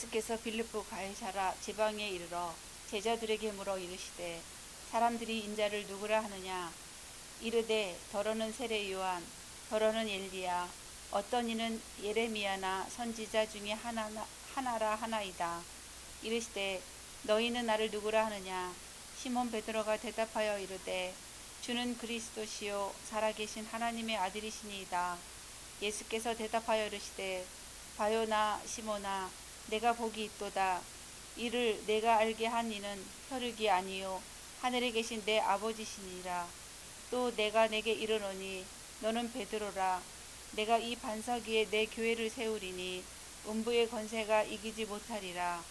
예수께서 빌립보 가이사라 지방에 이르러 제자들에게 물어 이르시되 사람들이 인자를 누구라 하느냐. 이르되 더러는 세례 요한, 더러는 엘리야, 어떤 이는 예레미야나 선지자 중에 하나라 하나이다. 이르시되 너희는 나를 누구라 하느냐. 시몬 베드로가 대답하여 이르되 주는 그리스도시요 살아계신 하나님의 아들이시니이다. 예수께서 대답하여 이르시되 바요나 시몬아, 내가 복이 있도다. 이를 내가 알게 한 이는 혈육이 아니요 하늘에 계신 내 아버지시니라. 또 내가 내게 이르노니 너는 베드로라. 내가 이 반석 위에 내 교회를 세우리니 음부의 권세가 이기지 못하리라.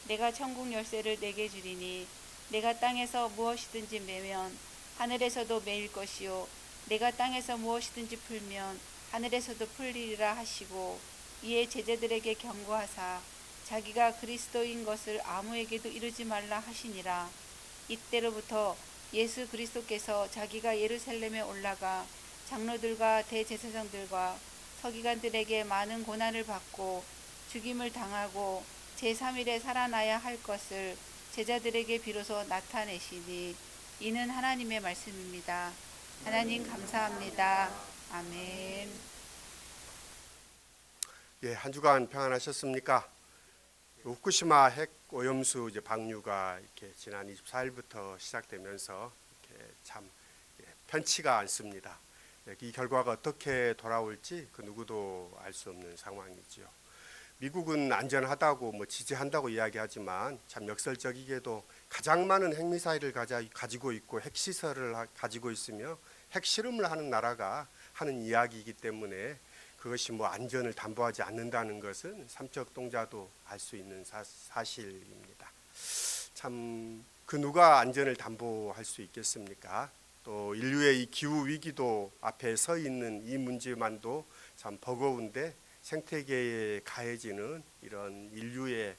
내가 천국 열쇠를 내게 주리니 내가 땅에서 무엇이든지 매면 하늘에서도 매일 것이요 내가 땅에서 무엇이든지 풀면 하늘에서도 풀리리라 하시고, 이에 제자들에게 경고하사 자기가 그리스도인 것을 아무에게도 이르지 말라 하시니라. 이때로부터 예수 그리스도께서 자기가 예루살렘에 올라가 장로들과 대제사장들과 서기관들에게 많은 고난을 받고 죽임을 당하고 제3일에 살아나야 할 것을 제자들에게 비로소 나타내시니 이는 하나님의 말씀입니다. 하나님 감사합니다. 아멘. 예, 한 주간 평안하셨습니까? 후쿠시마 핵 오염수 방류가 이렇게 지난 24일부터 시작되면서 이렇게 참 편치가 않습니다. 이 결과가 어떻게 돌아올지 그 누구도 알 수 없는 상황이지요. 미국은 안전하다고 지지한다고 이야기하지만 참 역설적이게도 가장 많은 핵미사일을 가지고 있고 핵시설을 가지고 있으며 핵실험을 하는 나라가 하는 이야기이기 때문에 그것이 안전을 담보하지 않는다는 것은 삼척동자도 알 수 있는 사실입니다. 참 그 누가 안전을 담보할 수 있겠습니까? 또 인류의 이 기후 위기도 앞에 서 있는 이 문제만도 참 버거운데 생태계에 가해지는 이런 인류의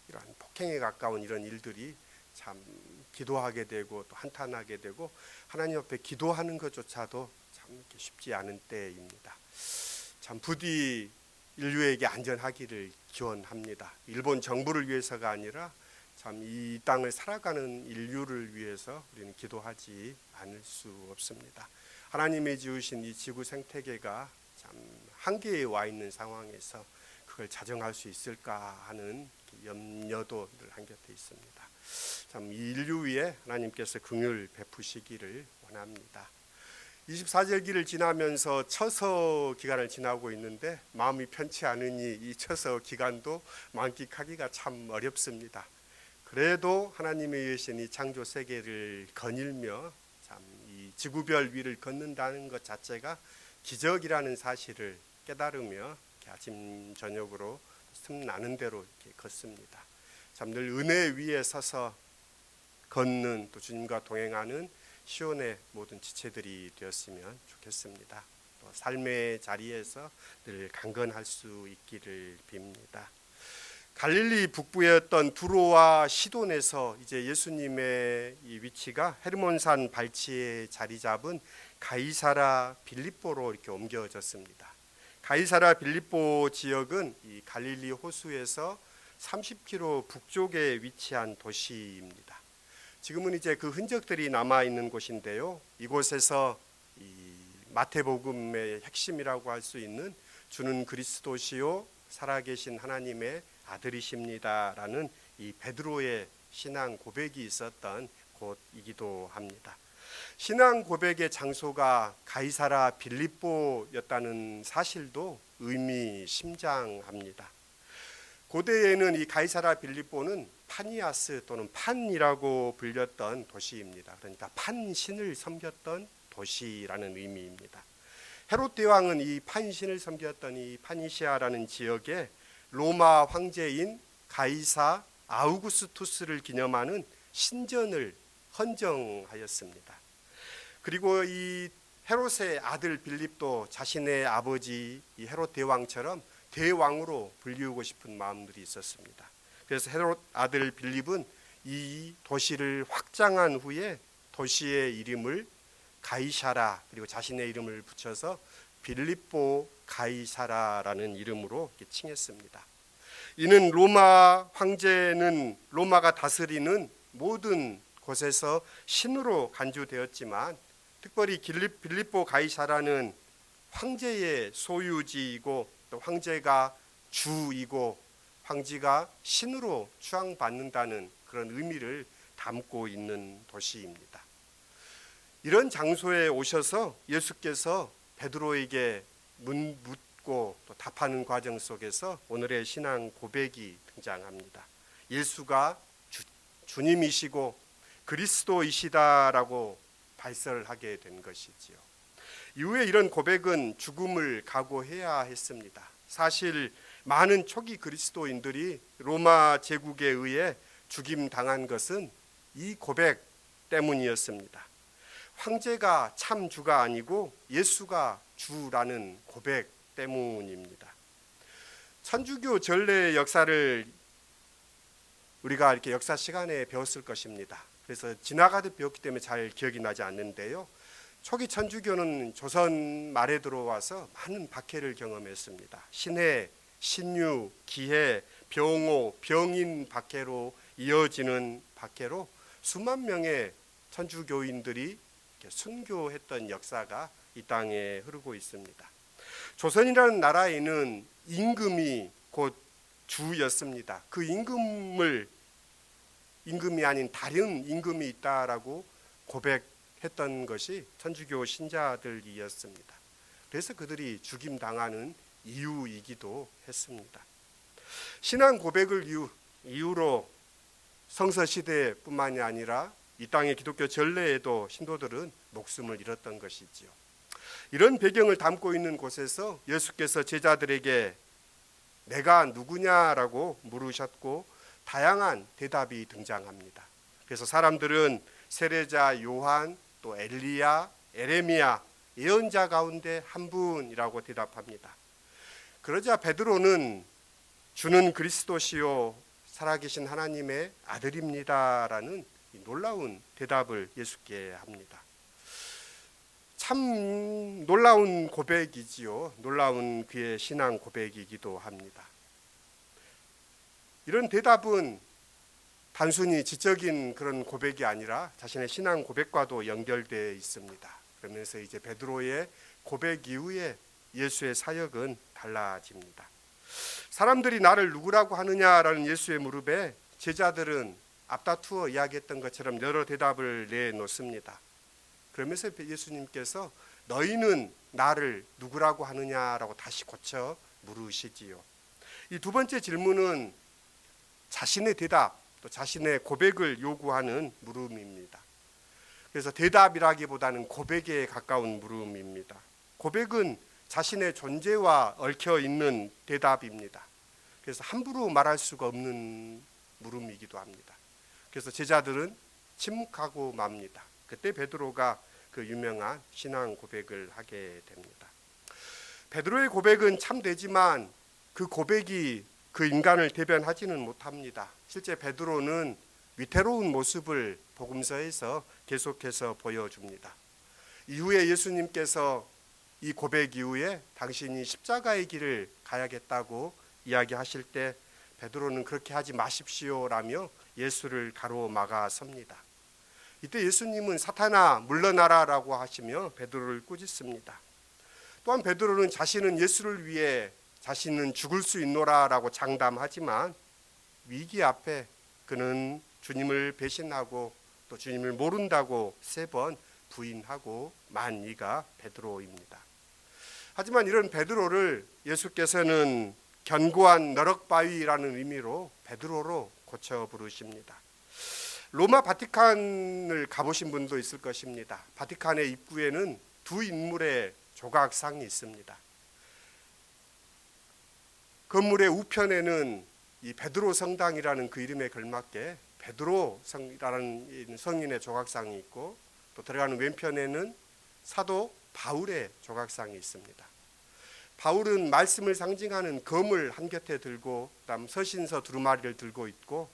이런 폭행에 가까운 이런 일들이 참 기도하게 되고 또 한탄하게 되고 하나님 앞에 기도하는 것조차도 참 쉽지 않은 때입니다. 참 부디 인류에게 안전하기를 기원합니다. 일본 정부를 위해서가 아니라 참 이 땅을 살아가는 인류를 위해서 우리는 기도하지 않을 수 없습니다. 하나님이 지으신 이 지구 생태계가 참 한계에 와 있는 상황에서 그걸 자정할 수 있을까 하는 염려도 늘 한곁에 있습니다. 참 인류 위에 하나님께서 긍휼 베푸시기를 원합니다. 24절기를 지나면서 처서 기간을 지나고 있는데 마음이 편치 않으니 이 처서 기간도 만끽하기가 참 어렵습니다. 그래도 하나님의 이으신 이 창조 세계를 거닐며 참 이 지구별 위를 걷는다는 것 자체가 기적이라는 사실을 깨달으며 아침 저녁으로 틈나는 대로 이렇게 걷습니다. 참 늘 은혜 위에 서서 걷는 또 주님과 동행하는 시온의 모든 지체들이 되었으면 좋겠습니다. 또 삶의 자리에서 늘 강건할 수 있기를 빕니다. 갈릴리 북부였던 두로와 시돈에서 이제 예수님의 이 위치가 헤르몬산 발치에 자리 잡은 가이사라 빌립보로 이렇게 옮겨졌습니다. 가이사라 빌립보 지역은 이 갈릴리 호수에서 30km 북쪽에 위치한 도시입니다. 지금은 이제 그 흔적들이 남아 있는 곳인데요. 이곳에서 이 마태복음의 핵심이라고 할 수 있는 주는 그리스도시요 살아계신 하나님의 아들이십니다라는 이 베드로의 신앙 고백이 있었던 곳이기도 합니다. 신앙 고백의 장소가 가이사라 빌립보였다는 사실도 의미심장합니다. 고대에는 이 가이사라 빌립보는 파니아스 또는 판이라고 불렸던 도시입니다. 그러니까 판신을 섬겼던 도시라는 의미입니다. 헤롯 대왕은 이 판신을 섬겼던 이 파니시아라는 지역에 로마 황제인 가이사 아우구스투스를 기념하는 신전을 헌정하였습니다. 그리고 이 헤롯의 아들 빌립도 자신의 아버지 이 헤롯 대왕처럼 대왕으로 불리우고 싶은 마음들이 있었습니다. 그래서 헤롯 아들 빌립은 이 도시를 확장한 후에 도시의 이름을 가이사라 그리고 자신의 이름을 붙여서 빌립보 가이사라라는 이름으로 칭했습니다. 이는 로마 황제는 로마가 다스리는 모든 곳에서 신으로 간주되었지만 특별히 빌립보 가이사라는 황제의 소유지이고 또 황제가 주이고 황제가 신으로 추앙받는다는 그런 의미를 담고 있는 도시입니다. 이런 장소에 오셔서 예수께서 베드로에게 묻고 또 답하는 과정 속에서 오늘의 신앙 고백이 등장합니다. 예수가 주님이시고 그리스도이시다라고 발설하게 된 것이지요. 이후에 이런 고백은 죽음을 각오해야 했습니다. 사실 많은 초기 그리스도인들이 로마 제국에 의해 죽임당한 것은 이 고백 때문이었습니다. 황제가 참 주가 아니고 예수가 주라는 고백 때문입니다. 천주교 전례 역사를 우리가 이렇게 역사 시간에 배웠을 것입니다. 그래서 지나가듯 배웠기 때문에 잘 기억이 나지 않는데요. 초기 천주교는 조선 말에 들어와서 많은 박해를 경험했습니다. 신해, 신유, 기해, 병호, 병인 박해로 이어지는 박해로 수만 명의 천주교인들이 순교했던 역사가 이 땅에 흐르고 있습니다. 조선이라는 나라에는 임금이 곧 주였습니다. 그 임금이 아닌 다른 임금이 있다라고 고백했던 것이 천주교 신자들이었습니다. 그래서 그들이 죽임당하는 이유이기도 했습니다. 신앙 고백을 이유로 성서시대뿐만이 아니라 이 땅의 기독교 전례에도 신도들은 목숨을 잃었던 것이지요. 이런 배경을 담고 있는 곳에서 예수께서 제자들에게 내가 누구냐라고 물으셨고 다양한 대답이 등장합니다. 그래서 사람들은 세례자 요한, 또 엘리야, 에레미야, 예언자 가운데 한 분이라고 대답합니다. 그러자 베드로는 주는 그리스도시요 살아계신 하나님의 아들입니다라는 놀라운 대답을 예수께 합니다. 참 놀라운 고백이지요. 놀라운 그의 신앙 고백이기도 합니다. 이런 대답은 단순히 지적인 그런 고백이 아니라 자신의 신앙 고백과도 연결되어 있습니다. 그러면서 이제 베드로의 고백 이후에 예수의 사역은 달라집니다. 사람들이 나를 누구라고 하느냐라는 예수의 물음에 제자들은 앞다투어 이야기했던 것처럼 여러 대답을 내놓습니다. 그러면서 예수님께서 너희는 나를 누구라고 하느냐라고 다시 고쳐 물으시지요. 이 두 번째 질문은 자신의 대답, 또 자신의 고백을 요구하는 물음입니다. 그래서 대답이라기보다는 고백에 가까운 물음입니다. 고백은 자신의 존재와 얽혀 있는 대답입니다. 그래서 함부로 말할 수가 없는 물음이기도 합니다. 그래서 제자들은 침묵하고 맙니다. 그때 베드로가 그 유명한 신앙 고백을 하게 됩니다. 베드로의 고백은 참되지만 그 고백이 그 인간을 대변하지는 못합니다. 실제 베드로는 위태로운 모습을 복음서에서 계속해서 보여줍니다. 이후에 예수님께서 이 고백 이후에 당신이 십자가의 길을 가야겠다고 이야기하실 때 베드로는 그렇게 하지 마십시오라며 예수를 가로막아 섭니다. 이때 예수님은 사탄아 물러나라라고 하시며 베드로를 꾸짖습니다. 또한 베드로는 자신은 예수를 위해 자신은 죽을 수 있노라라고 장담하지만 위기 앞에 그는 주님을 배신하고 또 주님을 모른다고 3번 부인하고 만 이가 베드로입니다. 하지만 이런 베드로를 예수께서는 견고한 너럭바위라는 의미로 베드로로 고쳐 부르십니다. 로마 바티칸을 가보신 분도 있을 것입니다. 바티칸의 입구에는 두 인물의 조각상이 있습니다. 건물의 우편에는 이 베드로 성당이라는 그 이름에 걸맞게 베드로 성이라는 성인의 조각상이 있고 또 들어가는 왼편에는 사도 바울의 조각상이 있습니다. 바울은 말씀을 상징하는 검을 한 곁에 들고 그다음 서신서 두루마리를 들고 있고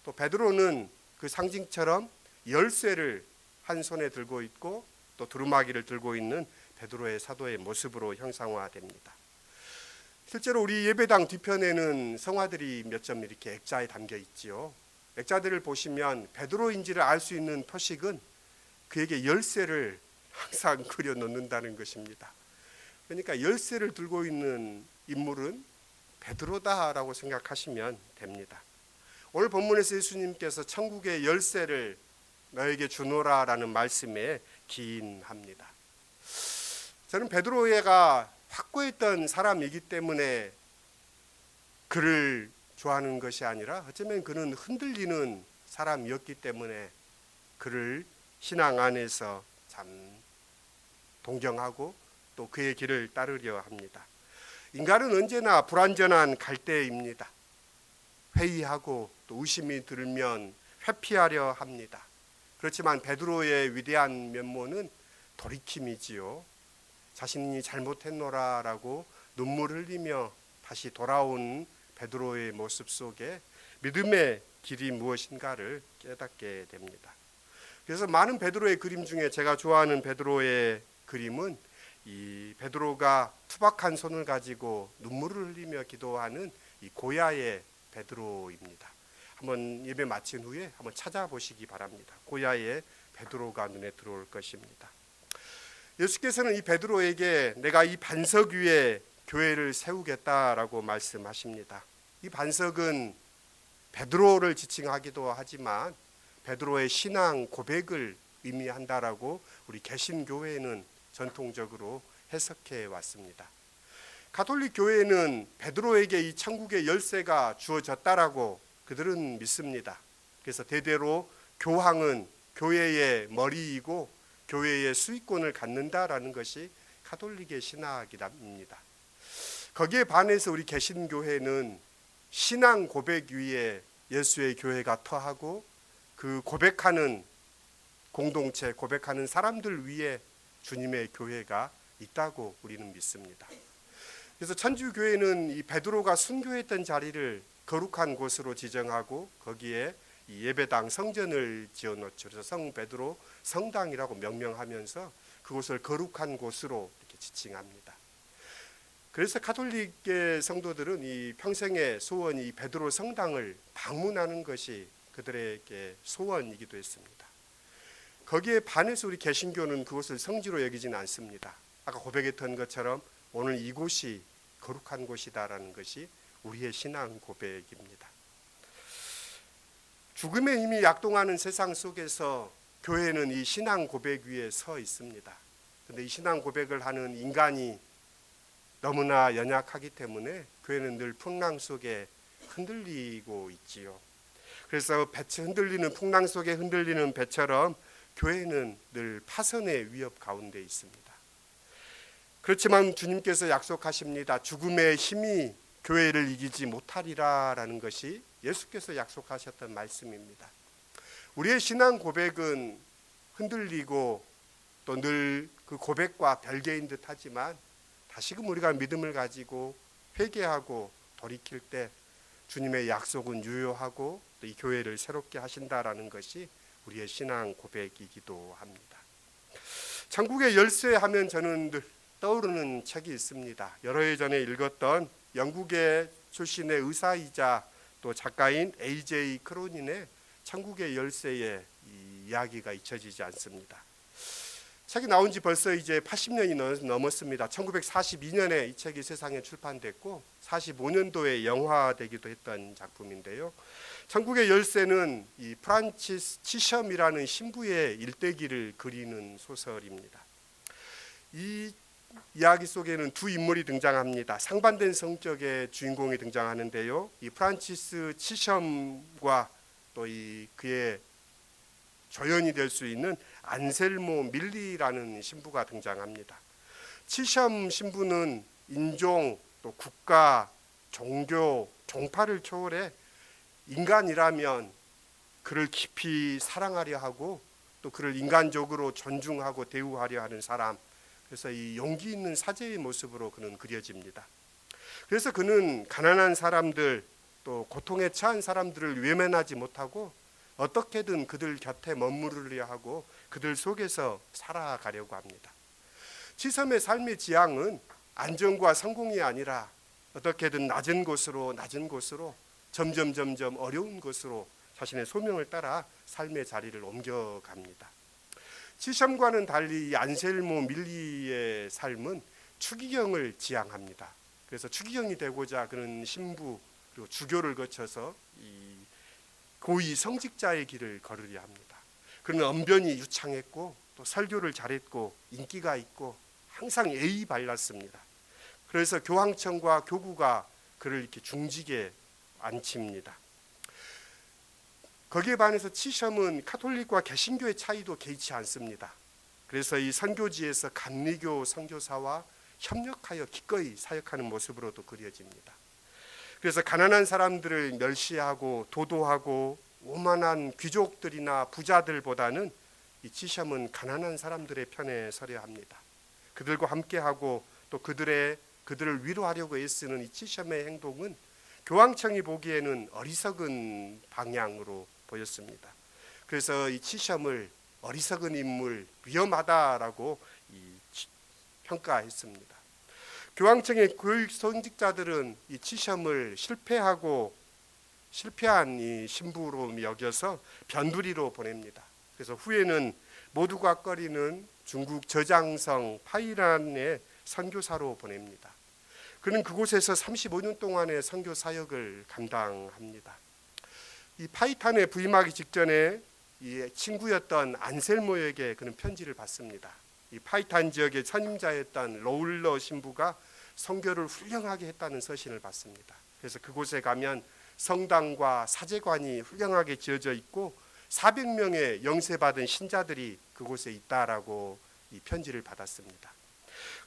또 베드로는 그 상징처럼 열쇠를 한 손에 들고 있고 또 두루마기를 들고 있는 베드로의 사도의 모습으로 형상화됩니다. 실제로 우리 예배당 뒤편에는 성화들이 몇 점 이렇게 액자에 담겨 있지요. 액자들을 보시면 베드로인지를 알 수 있는 표식은 그에게 열쇠를 항상 그려 놓는다는 것입니다. 그러니까 열쇠를 들고 있는 인물은 베드로다라고 생각하시면 됩니다. 오늘 본문에서 예수님께서 천국의 열쇠를 너에게 주노라라는 말씀에 기인합니다. 저는 베드로가 확고했던 사람이기 때문에 그를 좋아하는 것이 아니라 어쩌면 그는 흔들리는 사람이었기 때문에 그를 신앙 안에서 참 동경하고 또 그의 길을 따르려 합니다. 인간은 언제나 불완전한 갈대입니다. 회의하고 또 의심이 들면 회피하려 합니다. 그렇지만 베드로의 위대한 면모는 돌이킴이지요. 자신이 잘못했노라라고 눈물 흘리며 다시 돌아온 베드로의 모습 속에 믿음의 길이 무엇인가를 깨닫게 됩니다. 그래서 많은 베드로의 그림 중에 제가 좋아하는 베드로의 그림은 이 베드로가 투박한 손을 가지고 눈물을 흘리며 기도하는 이 고야의 베드로입니다. 한번 예배 마친 후에 한번 찾아보시기 바랍니다. 고야의 베드로가 눈에 들어올 것입니다. 예수께서는 이 베드로에게 내가 이 반석 위에 교회를 세우겠다라고 말씀하십니다. 이 반석은 베드로를 지칭하기도 하지만 베드로의 신앙 고백을 의미한다라고 우리 개신교회는 전통적으로 해석해 왔습니다. 가톨릭 교회는 베드로에게 이 천국의 열쇠가 주어졌다라고 그들은 믿습니다. 그래서 대대로 교황은 교회의 머리이고 교회의 수익권을 갖는다라는 것이 가톨릭의 신학입니다. 거기에 반해서 우리 개신교회는 신앙 고백 위에 예수의 교회가 터하고 그 고백하는 공동체, 고백하는 사람들 위에 주님의 교회가 있다고 우리는 믿습니다. 그래서 천주교회는 이 베드로가 순교했던 자리를 거룩한 곳으로 지정하고 거기에 이 예배당 성전을 지어놓죠. 그래서 성 베드로 성당이라고 명명하면서 그곳을 거룩한 곳으로 이렇게 지칭합니다. 그래서 가톨릭의 성도들은 이 평생의 소원이 이 베드로 성당을 방문하는 것이 그들에게 소원이기도 했습니다. 거기에 반해서 우리 개신교는 그곳을 성지로 여기지는 않습니다. 아까 고백했던 것처럼 오늘 이곳이 거룩한 곳이다라는 것이 우리의 신앙 고백입니다. 죽음의 힘이 약동하는 세상 속에서 교회는 이 신앙 고백 위에 서 있습니다. 그런데 이 신앙 고백을 하는 인간이 너무나 연약하기 때문에 교회는 늘 풍랑 속에 흔들리고 있지요. 그래서 흔들리는 풍랑 속에 흔들리는 배처럼 교회는 늘 파선의 위협 가운데 있습니다. 그렇지만 주님께서 약속하십니다. 죽음의 힘이 교회를 이기지 못하리라라는 것이 예수께서 약속하셨던 말씀입니다. 우리의 신앙 고백은 흔들리고 또 늘 그 고백과 별개인 듯 하지만 다시금 우리가 믿음을 가지고 회개하고 돌이킬 때 주님의 약속은 유효하고 또 이 교회를 새롭게 하신다라는 것이 우리의 신앙 고백이기도 합니다. 천국의 열쇠 하면 저는 늘 떠오르는 책이 있습니다. 여러 해 전에 읽었던 영국의 출신의 의사이자 또 작가인 A.J. 크로닌의 천국의 열쇠의 이 이야기가 잊혀지지 않습니다. 책이 나온 지 벌써 이제 80년이 넘었습니다. 1942년에 이 책이 세상에 출판됐고 45년도에 영화되기도 했던 작품인데요. 천국의 열쇠는 이 프란치스 치섬이라는 신부의 일대기를 그리는 소설입니다. 이 이야기 속에는 두 인물이 등장합니다. 상반된 성격의 주인공이 등장하는데요. 이 프란치스 치섬과 또 그의 조연이 될 수 있는 안셀모 밀리라는 신부가 등장합니다. 치섬 신부는 인종, 또 국가, 종교, 종파를 초월해 인간이라면 그를 깊이 사랑하려 하고 또 그를 인간적으로 존중하고 대우하려 하는 사람. 그래서 이 용기 있는 사제의 모습으로 그는 그려집니다. 그래서 그는 가난한 사람들 또 고통에 처한 사람들을 외면하지 못하고 어떻게든 그들 곁에 머무르려 하고 그들 속에서 살아가려고 합니다. 치섬의 삶의 지향은 안정과 성공이 아니라 어떻게든 낮은 곳으로 점점 어려운 곳으로 자신의 소명을 따라 삶의 자리를 옮겨갑니다. 치샴과는 달리 이 안셀모 밀리의 삶은 추기경을 지향합니다. 그래서 추기경이 되고자 그는 신부 그리고 주교를 거쳐서 이 고위 성직자의 길을 걸으려 합니다. 그는 언변이 유창했고 또 설교를 잘했고 인기가 있고 항상 예의 발랐습니다. 그래서 교황청과 교구가 그를 이렇게 중직에 앉힙니다. 거기에 반해서 치샴은 카톨릭과 개신교의 차이도 개의치 않습니다. 그래서 이 선교지에서 감리교 선교사와 협력하여 기꺼이 사역하는 모습으로도 그려집니다. 그래서 가난한 사람들을 멸시하고 도도하고 오만한 귀족들이나 부자들보다는 이 치샴은 가난한 사람들의 편에 서려 합니다. 그들과 함께하고 또 그들을 위로하려고 애쓰는 이 치샴의 행동은 교황청이 보기에는 어리석은 방향으로 보였습니다. 그래서 이 치샴을 어리석은 인물, 위험하다라고 평가했습니다. 교황청의 교육 성직자들은 이 치샴을 실패한 이 신부로 여겨서 변두리로 보냅니다. 그래서 후에는 모두가 꺼리는 중국 저장성 파이란의 선교사로 보냅니다. 그는 그곳에서 35년 동안의 선교 사역을 감당합니다. 이 파이탄에 부임하기 직전에 이 친구였던 안셀모에게 그는 편지를 받습니다. 이 파이탄 지역의 선임자였던 로울러 신부가 선교를 훌륭하게 했다는 서신을 받습니다. 그래서 그곳에 가면 성당과 사제관이 훌륭하게 지어져 있고 400명의 영세받은 신자들이 그곳에 있다라고 이 편지를 받았습니다.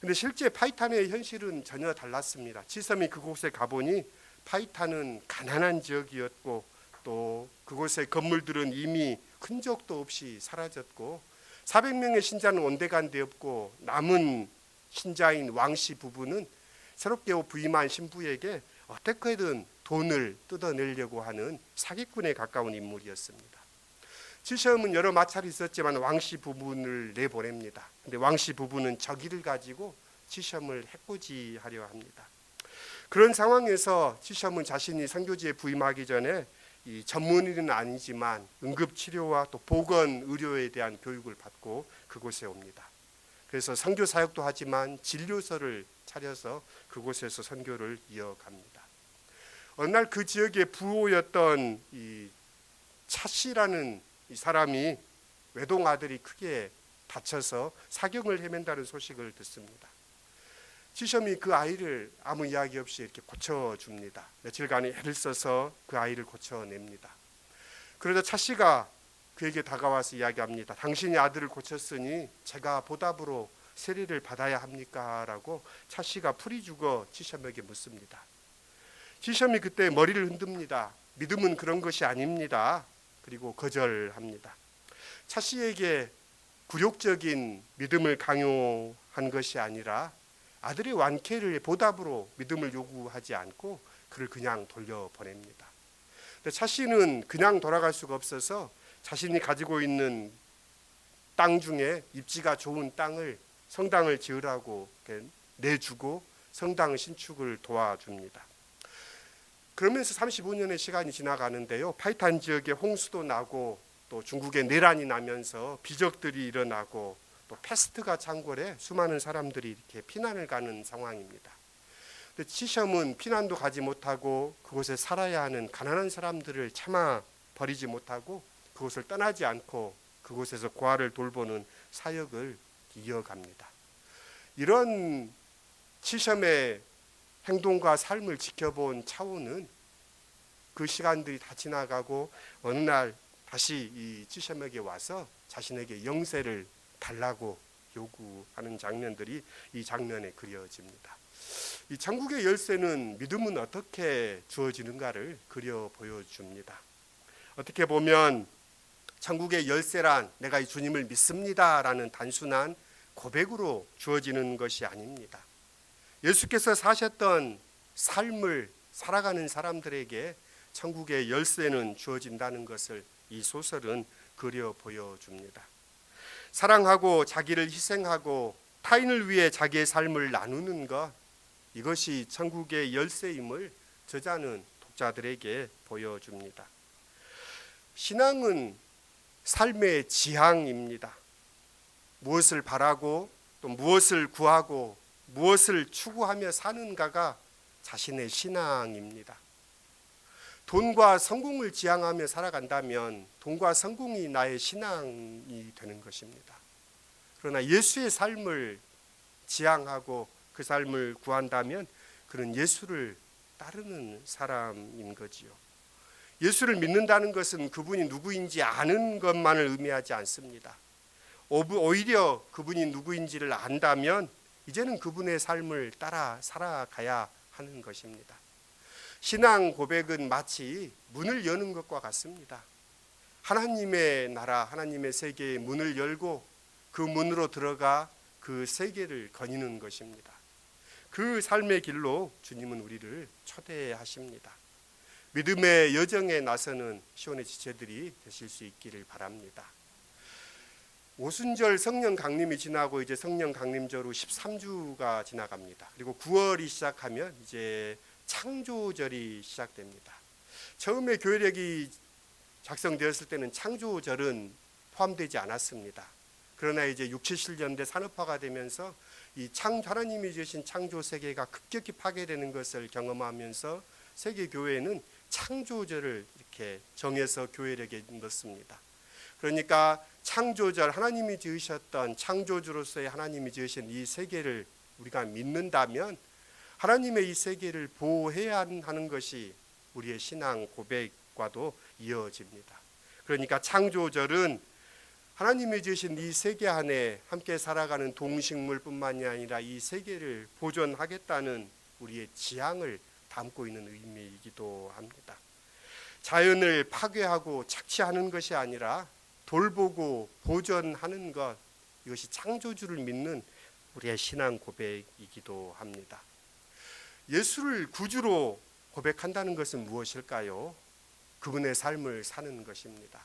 근데 실제 파이탄의 현실은 전혀 달랐습니다. 치샴이 그곳에 가보니 파이탄은 가난한 지역이었고 또 그곳의 건물들은 이미 흔적도 없이 사라졌고 400명의 신자는 온데간데 없고 남은 신자인 왕씨 부부는 새롭게 부임한 신부에게 어떻게든 돈을 뜯어내려고 하는 사기꾼에 가까운 인물이었습니다. 치샴은 여러 마찰이 있었지만 왕씨 부부를 내보냅니다. 근데 왕씨 부부는 저기를 가지고 치샴을 해코지하려 합니다. 그런 상황에서 치샴은 자신이 선교지에 부임하기 전에 이 전문의는 아니지만 응급치료와 또 보건 의료에 대한 교육을 받고 그곳에 옵니다. 그래서 선교 사역도 하지만 진료소를 차려서 그곳에서 선교를 이어갑니다. 어느 날 그 지역의 부호였던 이 차씨라는 이 사람이 외동 아들이 크게 다쳐서 사경을 헤맨다는 소식을 듣습니다. 치샴이 그 아이를 아무 이야기 없이 이렇게 고쳐줍니다. 며칠간의 애를 써서 그 아이를 고쳐냅니다. 그러자 차씨가 그에게 다가와서 이야기합니다. 당신이 아들을 고쳤으니 제가 보답으로 세례를 받아야 합니까? 라고 차씨가 풀이 죽어 치샴에게 묻습니다. 치샴이 그때 머리를 흔듭니다. 믿음은 그런 것이 아닙니다. 그리고 거절합니다. 차씨에게 굴욕적인 믿음을 강요한 것이 아니라 아들의 완쾌를 보답으로 믿음을 요구하지 않고 그를 그냥 돌려보냅니다. 근데 차씨는 그냥 돌아갈 수가 없어서 자신이 가지고 있는 땅 중에 입지가 좋은 땅을 성당을 지으라고 내주고 성당 신축을 도와줍니다. 그러면서 35년의 시간이 지나가는데요. 파이탄 지역에 홍수도 나고 또 중국에 내란이 나면서 비적들이 일어나고 또 패스트가 창궐해 수많은 사람들이 이렇게 피난을 가는 상황입니다. 근데 치샴은 피난도 가지 못하고 그곳에 살아야 하는 가난한 사람들을 참아 버리지 못하고 그곳을 떠나지 않고 그곳에서 고아를 돌보는 사역을 이어갑니다. 이런 치샴의 행동과 삶을 지켜본 차오는 그 시간들이 다 지나가고 어느 날 다시 이 치샴에게 와서 자신에게 영세를 달라고 요구하는 장면들이 이 장면에 그려집니다. 이 천국의 열쇠는 믿음은 어떻게 주어지는가를 그려 보여줍니다. 어떻게 보면 천국의 열쇠란 내가 이 주님을 믿습니다라는 단순한 고백으로 주어지는 것이 아닙니다. 예수께서 사셨던 삶을 살아가는 사람들에게 천국의 열쇠는 주어진다는 것을 이 소설은 그려 보여줍니다. 사랑하고 자기를 희생하고 타인을 위해 자기의 삶을 나누는 것, 이것이 천국의 열쇠임을 저자는 독자들에게 보여줍니다. 신앙은 삶의 지향입니다. 무엇을 바라고 또 무엇을 구하고 무엇을 추구하며 사는가가 자신의 신앙입니다. 돈과 성공을 지향하며 살아간다면 돈과 성공이 나의 신앙이 되는 것입니다. 그러나 예수의 삶을 지향하고 그 삶을 구한다면 그는 예수를 따르는 사람인 거지요. 예수를 믿는다는 것은 그분이 누구인지 아는 것만을 의미하지 않습니다. 오히려 그분이 누구인지를 안다면 이제는 그분의 삶을 따라 살아가야 하는 것입니다. 신앙 고백은 마치 문을 여는 것과 같습니다. 하나님의 나라, 하나님의 세계의 문을 열고 그 문으로 들어가 그 세계를 거니는 것입니다. 그 삶의 길로 주님은 우리를 초대하십니다. 믿음의 여정에 나서는 시온의 지체들이 되실 수 있기를 바랍니다. 오순절 성령 강림이 지나고 이제 성령 강림절 후 13주가 지나갑니다. 그리고 9월이 시작하면 이제 창조절이 시작됩니다. 처음에 교회력이 작성되었을 때는 창조절은 포함되지 않았습니다. 그러나 이제 6, 70년대 산업화가 되면서 이 하나님이 주신 창조 세계가 급격히 파괴되는 것을 경험하면서 세계 교회는 창조절을 이렇게 정해서 교회력에 넣습니다. 그러니까 창조절, 하나님이 지으셨던 창조주로서의 하나님이 지으신 이 세계를 우리가 믿는다면 하나님의 이 세계를 보호해야 하는 것이 우리의 신앙 고백과도 이어집니다. 그러니까 창조절은 하나님이 지으신 이 세계 안에 함께 살아가는 동식물뿐만이 아니라 이 세계를 보존하겠다는 우리의 지향을 담고 있는 의미이기도 합니다. 자연을 파괴하고 착취하는 것이 아니라 돌보고 보존하는 것, 이것이 창조주를 믿는 우리의 신앙 고백이기도 합니다. 예수를 구주로 고백한다는 것은 무엇일까요? 그분의 삶을 사는 것입니다.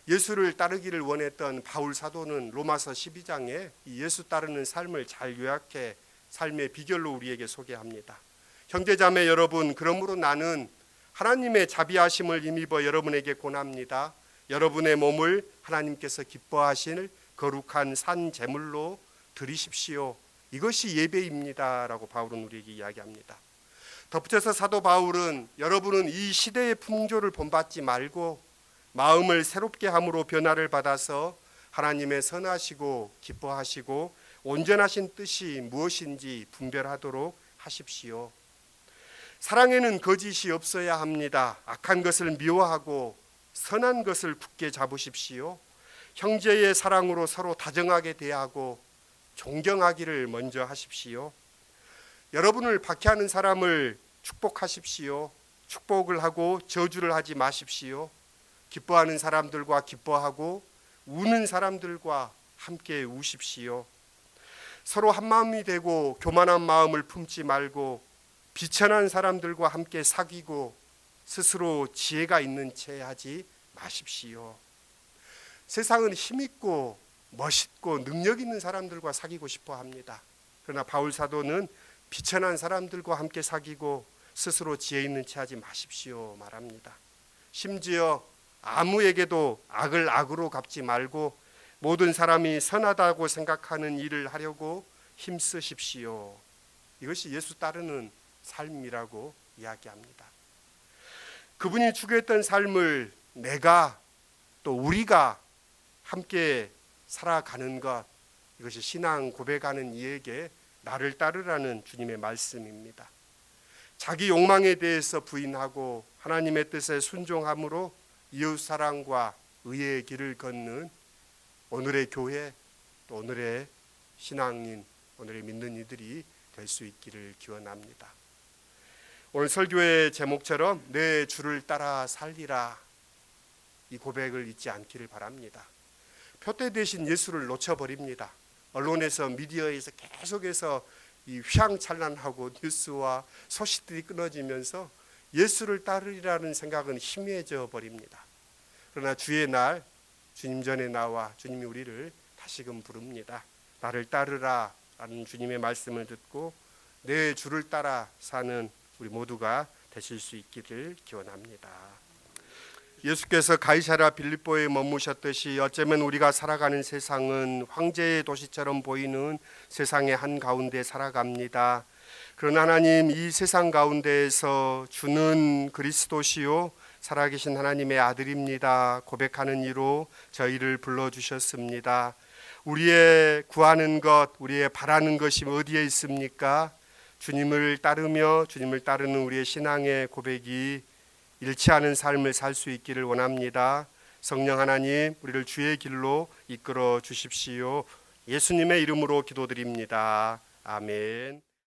예수를 따르기를 원했던 바울 사도는 로마서 12장에 예수 따르는 삶을 잘 요약해 삶의 비결로 우리에게 소개합니다. 형제자매 여러분, 그러므로 나는 하나님의 자비하심을 힘입어 여러분에게 권합니다. 여러분의 몸을 하나님께서 기뻐하실 거룩한 산 제물로 드리십시오. 이것이 예배입니다 라고 바울은 우리에게 이야기합니다. 덧붙여서 사도 바울은 여러분은 이 시대의 풍조를 본받지 말고 마음을 새롭게 함으로 변화를 받아서 하나님의 선하시고 기뻐하시고 온전하신 뜻이 무엇인지 분별하도록 하십시오. 사랑에는 거짓이 없어야 합니다. 악한 것을 미워하고 선한 것을 굳게 잡으십시오. 형제의 사랑으로 서로 다정하게 대하고 존경하기를 먼저 하십시오. 여러분을 박해하는 사람을 축복하십시오. 축복을 하고 저주를 하지 마십시오. 기뻐하는 사람들과 기뻐하고 우는 사람들과 함께 우십시오. 서로 한마음이 되고 교만한 마음을 품지 말고 비천한 사람들과 함께 사귀고 스스로 지혜가 있는 채 하지 마십시오. 세상은 힘있고 멋있고 능력 있는 사람들과 사귀고 싶어 합니다. 그러나 바울 사도는 비천한 사람들과 함께 사귀고 스스로 지혜 있는 채 하지 마십시오 말합니다. 심지어 아무에게도 악을 악으로 갚지 말고 모든 사람이 선하다고 생각하는 일을 하려고 힘쓰십시오. 이것이 예수 따르는 삶이라고 이야기합니다. 그분이 추구했던 삶을 내가 또 우리가 함께 살아가는 것, 이것이 신앙 고백하는 이에게 나를 따르라는 주님의 말씀입니다. 자기 욕망에 대해서 부인하고 하나님의 뜻에 순종함으로 이웃사랑과 의의 길을 걷는 오늘의 교회, 또 오늘의 신앙인, 오늘의 믿는 이들이 될 수 있기를 기원합니다. 오늘 설교의 제목처럼 내 주를 따라 살리라, 이 고백을 잊지 않기를 바랍니다. 표대 대신 예수를 놓쳐버립니다. 언론에서 미디어에서 계속해서 이 휘황찬란하고 뉴스와 소식들이 끊어지면서 예수를 따르리라는 생각은 희미해져 버립니다. 그러나 주의 날 주님 전에 나와 주님이 우리를 다시금 부릅니다. 나를 따르라 라는 주님의 말씀을 듣고 내 주를 따라 사는 우리 모두가 되실 수 있기를 기원합니다. 예수께서 가이사랴 빌립보에 머무셨듯이 어쩌면 우리가 살아가는 세상은 황제의 도시처럼 보이는 세상의 한가운데 살아갑니다. 그러나 하나님, 이 세상 가운데에서 주는 그리스도시요 살아계신 하나님의 아들입니다 고백하는 이로 저희를 불러주셨습니다. 우리의 구하는 것, 우리의 바라는 것이 어디에 있습니까? 주님을 따르며 주님을 따르는 우리의 신앙의 고백이 잃지 않은 삶을 살 수 있기를 원합니다. 성령 하나님, 우리를 주의 길로 이끌어 주십시오. 예수님의 이름으로 기도드립니다. 아멘.